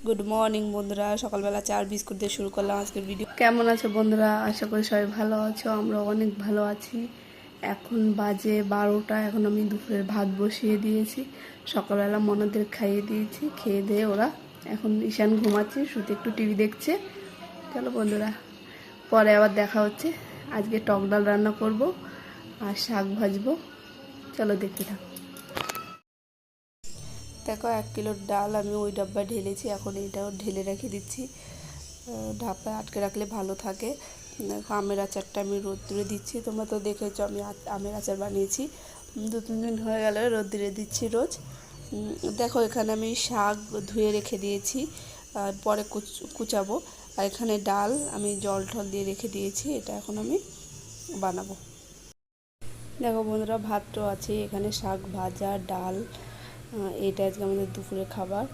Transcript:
Good morning বন্ধুরা, সকালবেলা চার বিস্কুট দিয়ে শুরু করলাম আজকের ভিডিও। কেমন আছো বন্ধুরা? আশা করি সবাই ভালো আছো, আমরা অনেক ভালো আছি। এখন বাজে 12টা। এখন আমি দুপুরের ভাত বসিয়ে দিয়েছি। সকালবেলা মনাদের খাইয়ে দিয়েছি, খেয়ে দিয়ে ওরা এখন ঈশান ঘুমাচ্ছে, শুতে একটু টিভি দেখছে। চলো বন্ধুরা, পরে আবার দেখা হচ্ছে। আজকে টক ডাল রান্না করব আর শাক ভাজবো, চলো দেখতে থাকো। দেখো 1 কিলো ডাল আমি ওই ডাব্বায় ঢেলেছি, এখন এটাও ঢেলে রেখে দিচ্ছি। ঢাকায় আটকে রাখলে ভালো থাকে। দেখো আমের আচারটা আমি রোদ্দুরে দিচ্ছি, তোমরা তো দেখেছো আমি আমের আচার বানিয়েছি। 2-3 দিন হয়ে গেল রোদ্দুরে দিচ্ছি রোজ। দেখো এখানে আমি শাক ধুয়ে রেখে দিয়েছি, আর পরে কুচাবো। আর এখানে ডাল আমি জল ঠল দিয়ে রেখে দিয়েছি, এটা এখন আমি বানাবো। দেখো বন্ধুরা, ভাতও আছে এখানে, শাক ভাজা ডাল, এটা আজকে আমাদের দুপুরের খাবার।